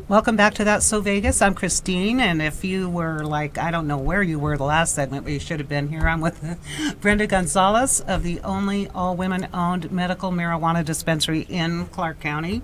Welcome back to That's So Vegas. I'm Christine, and if you were like, I don't know where you were the last segment, but you should have been here. I'm with Brenda Gonzalez of the only all-women-owned medical marijuana dispensary in Clark County.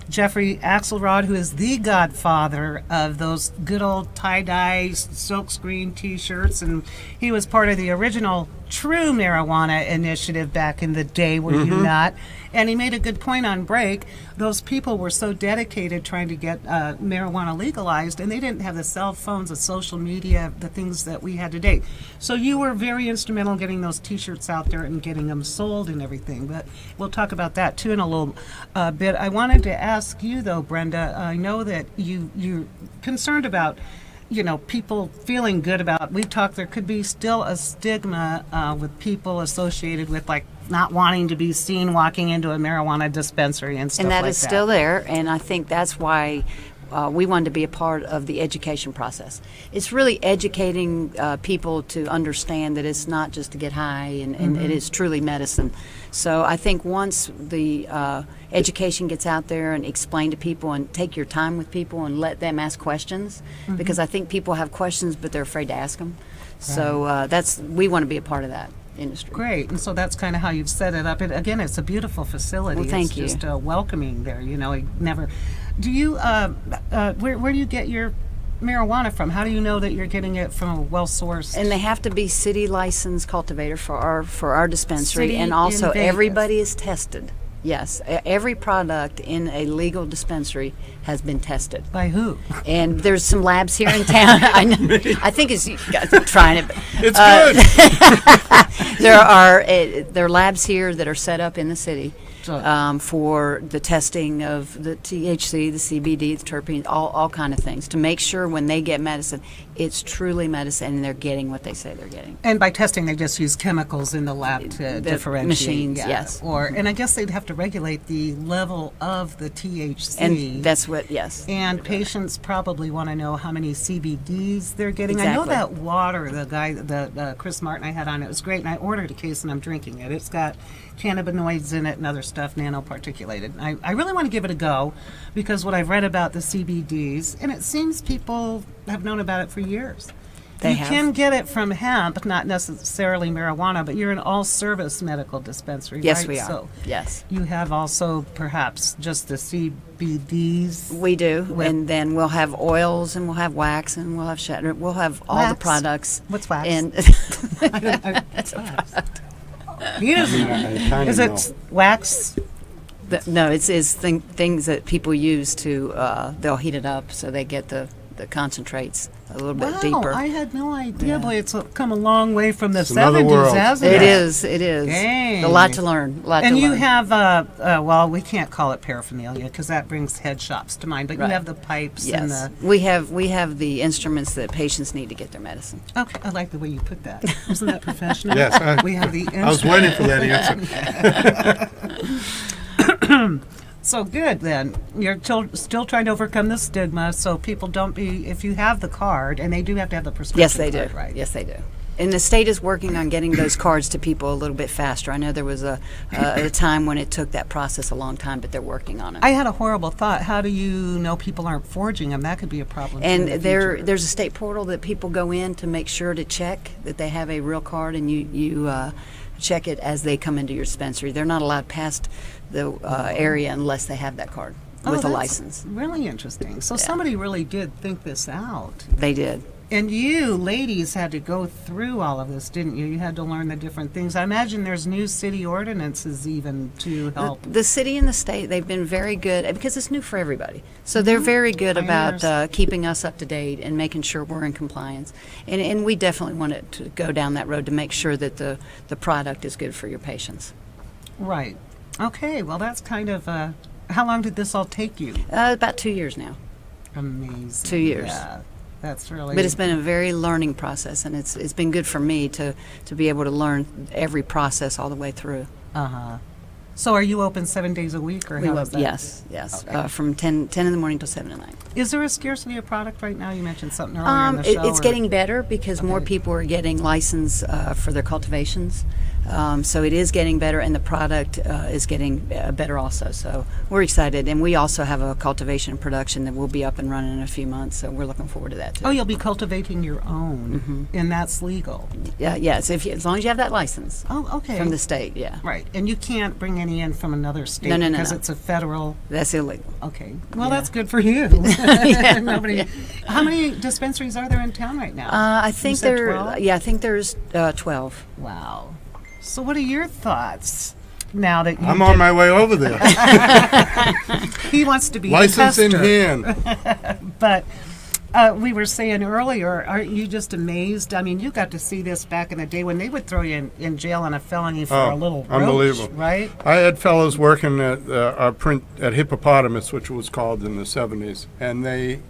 Jeffrey Axelrod, who is the godfather of those good old tie-dye silkscreen T-shirts, and he was part of the original True Marijuana Initiative back in the day, were you not? And he made a good point on break. Those people were so dedicated trying to get marijuana legalized, and they didn't have the cell phones, the social media, the things that we had today. So you were very instrumental in getting those T-shirts out there and getting them sold and everything. But we'll talk about that, too, in a little bit. I wanted to ask you, though, Brenda, I know that you're concerned about people feeling good about, we've talked, there could be still a stigma with people associated with, like, not wanting to be seen walking into a marijuana dispensary and stuff like that. And that is still there, and I think that's why we wanted to be a part of the education process. It's really educating people to understand that it's not just to get high, and it is truly medicine. So I think once the education gets out there and explain to people and take your time with people and let them ask questions, because I think people have questions but they're afraid to ask them. Right. So we want to be a part of that industry. Great, and so that's kind of how you've set it up. And again, it's a beautiful facility. Well, thank you. It's just welcoming there. Never. Do you? Where do you get your marijuana from? How do you know that you're getting it from a well-sourced? And they have to be city licensed cultivator for our dispensary, City and also in Vegas. everybody is tested. Yes, every product in a legal dispensary has been tested. By who? And there's some labs here in town. I think it's you guys are trying it. It's good. There are labs here that are set up in the city for the testing of the THC, the CBD, the terpenes, all kind of things, to make sure when they get medicine, it's truly medicine and they're getting what they say they're getting. And by testing, they just use chemicals in the lab to differentiate. Machines, yes. And I guess they'd have to regulate the level of the THC. And that's what, yes. And patients probably want to know how many CBDs they're getting. Exactly. I know that water, the guy, the Chris Martin I had on, it was great, and I ordered a case and I'm drinking it. It's got cannabinoids in it and other stuff, nanoparticulated. I really want to give it a go, because what I've read about the CBDs, and it seems people have known about it for years. You can get it from hemp, not necessarily marijuana, but you're an all-service medical dispensary, yes, right? We are. So yes. You have also perhaps just the CBDs. We do, and then we'll have oils, and we'll have wax, and we'll have shatter. We'll have all the products. What's wax? And that's a product. Is it wax? No, it's things that people use to, they'll heat it up so they get the concentrates a little bit deeper. I had no idea. Boy, it's come a long way from the It's another 70s, world. hasn't it? It is. Dang. A lot to learn. And you have, well, we can't call it paraphernalia because that brings head shops to mind, but you have the pipes and the... We have the instruments that patients need to get their medicine. Okay, I like the way you put that. Isn't that professional? Yes. We have the I was waiting for that answer. So good, then. You're still trying to overcome the stigma, so people don't be, if you have the card, and they do have to have the prescription Yes, they card, do. right? Yes, they do. And the state is working on getting those cards to people a little bit faster. I know there was a time when it took that process a long time, but they're working on it. I had a horrible thought. How do you know people aren't forging them? That could be a problem. And in the future. there's a state portal that people go in to make sure to check that they have a real card, and you check it as they come into your dispensary. They're not allowed past the area unless they have that card with a license. Really interesting. So somebody really did think this out. They did. And you ladies had to go through all of this, didn't you? You had to learn the different things. I imagine there's new city ordinances even to help. The city and the state, they've been very good, because it's new for everybody. So they're very good about keeping us up to date and making sure we're in compliance. And we definitely want to go down that road to make sure that the product is good for your patients. Right. Okay, well, that's kind of, how long did this all take you? About 2 years now. Amazing. 2 years. Yeah, that's really... But it's been a very learning process, and it's been good for me to be able to learn every process all the way through. Uh-huh. So are you open 7 days a week, or We how will, is that? yes. Okay. From 10 in the morning till 7 at night. Is there a scarcity of product right now? You mentioned something earlier in the show. It's getting better because more Okay. people are getting license for their cultivations. So it is getting better, and the product is getting better also. So we're excited, and we also have a cultivation and production that will be up and running in a few months. So we're looking forward to that too. Oh, you'll be cultivating your own, and that's legal. Yes, as long as you have that license Oh, okay. from the state. Yeah, Right, and you can't bring any in from another state No, because no. it's a federal. that's illegal. Okay, well, Yeah. that's good for you. Nobody. How many dispensaries are there in town right now? I think said there. 12? Yeah, I think there's 12. Wow. So, what are your thoughts now that you? I'm on my way over there. He wants to be License a in tester. hand. But we were saying earlier, aren't you just amazed? I mean, you got to see this back in the day when they would throw you in jail on a felony for a little roach, Unbelievable. right? I had fellows working at our print at Hip-O-Potamus, which was called in the 70s, and they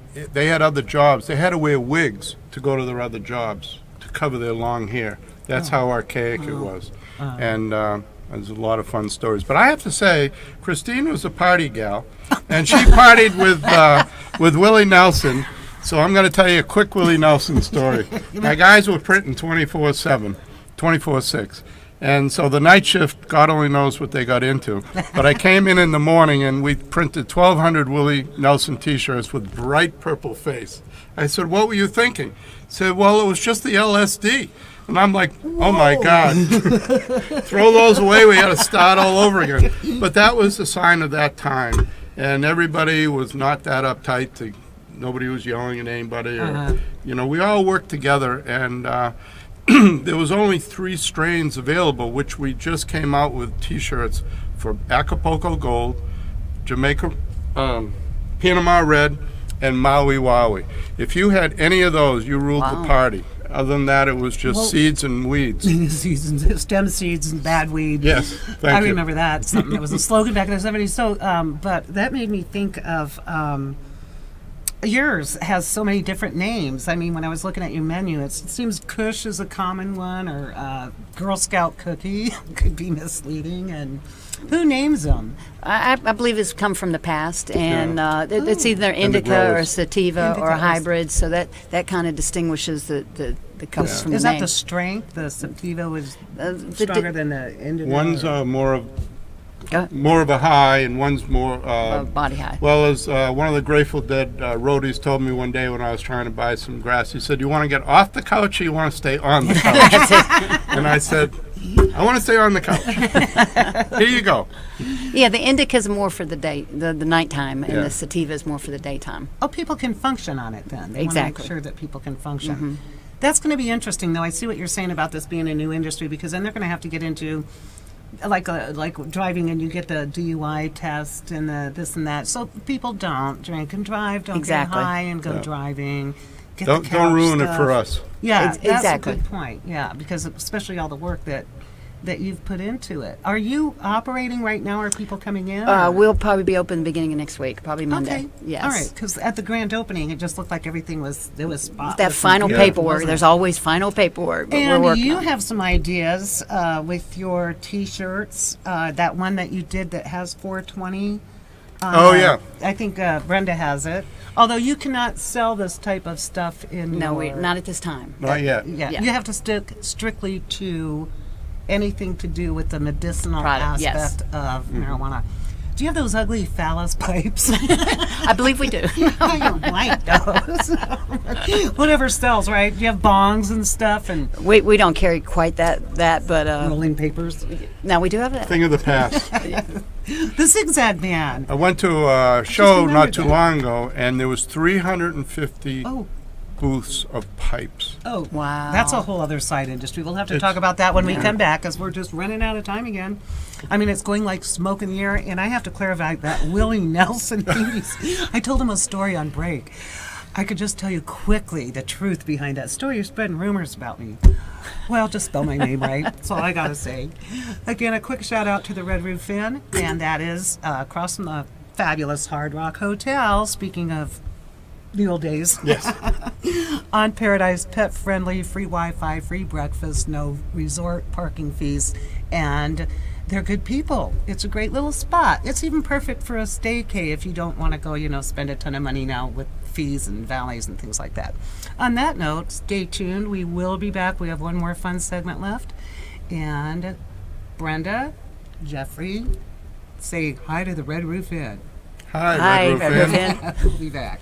had other jobs. They had to wear wigs to go to their other jobs to cover their long hair. That's how archaic it was. And there's a lot of fun stories. But I have to say, Christine was a party gal, and she partied with Willie Nelson. So I'm going to tell you a quick Willie Nelson story. My guys were printing 24/7, 24/6. And so the night shift, God only knows what they got into. But I came in the morning, and we printed 1,200 Willie Nelson T-shirts with bright purple face. I said, "What were you thinking?" He said, "Well, it was just the LSD." And I'm like, "Oh, my God. Throw those away. We got to start all over again." But that was the sign of that time. And everybody was not that uptight. Nobody was yelling at anybody. Or, we all worked together. And there was only 3 strains available, which we just came out with T-shirts for Acapulco Gold, Jamaica, Panama Red, and Maui Wowie. If you had any of those, you ruled the party. Other than that, it was just seeds and weeds. Stem seeds and bad weed. Yes, thank I you. remember that. Something that was a slogan back in the 70s. So, but that made me think of yours has so many different names. I mean, when I was looking at your menu, it seems Kush is a common one, or Girl Scout cookie could be misleading. And who names them? I believe it's come from the past, and it's either And the indica or growers. sativa or Indica a is- hybrid, so that kind of distinguishes the comes from Is the that name. the strength? The sativa was the stronger than the indica? One's or- more of Uh, more of a high, and one's more. body high. Well, as one of the Grateful Dead roadies told me one day when I was trying to buy some grass, he said, "You want to get off the couch, or you want to stay on the couch?" And I said, "I want to stay on the couch." Here you go. Yeah, the indica is more for the day, the nighttime, and Yeah. the sativa is more for the daytime. Oh, people can function on it then. They Exactly. want to make sure that people can function. That's going to be interesting, though. I see what you're saying about this being a new industry, because then they're going to have to get into like driving, and you get the DUI test and the this and that. So people don't drink and drive, don't Exactly. get high and go Yeah. driving. Get the Don't couch ruin it stuff. for us. Yeah, Ex- that's exactly. a good point. Yeah, because especially all the work that you've put into it. Are you operating right now? Are people coming in? or- We'll probably be open the beginning of next week, probably Monday. Okay. Yes. All right. Because at the grand opening, it just looked like everything was spotless. That final and paperwork. wasn't There's it? always final paperwork, but we're And working you on it. have some ideas with your T-shirts. That one that you did that has 420. Oh, yeah. I think Brenda has it. Although you cannot sell this type of stuff in No, your... not at this time. Not yet. Yeah, Yeah. you have to stick strictly to anything to do with the medicinal Product, yes. aspect of marijuana. Do you have those ugly phallus pipes? I believe we do. I don't like those. Whatever sells, right? You have bongs and stuff and we don't carry quite that, but rolling papers. no, we do have that. Thing of the past. The Zigzag Man. I went to a show remembered not too that. long ago, and there was 350 Oh, booths of pipes. oh, Wow. That's a whole other side industry. We'll have to It's- talk about that when we come back, because we're just running out of time again. I mean, it's going like smoke in the air, and I have to clarify that Willie Nelson piece. I told him a story on break. I could just tell you quickly the truth behind that story. You're spreading rumors about me. Well, just spell my name right. That's all I got to say. Again, a quick shout out to the Red Roof Inn, and that is across from the fabulous Hard Rock Hotel. Speaking of the old days. Yes. On Paradise, pet friendly, free Wi-Fi, free breakfast, no resort parking fees, and they're good people. It's a great little spot. It's even perfect for a staycay if you don't want to go, spend a ton of money now with fees and valleys and things like that. On that note, stay tuned. We will be back. We have one more fun segment left. And Brenda, Jeffrey, say hi to the Red Roof Inn. Hi, Hi, Red Roof Red Roof Inn. Inn. We'll be back.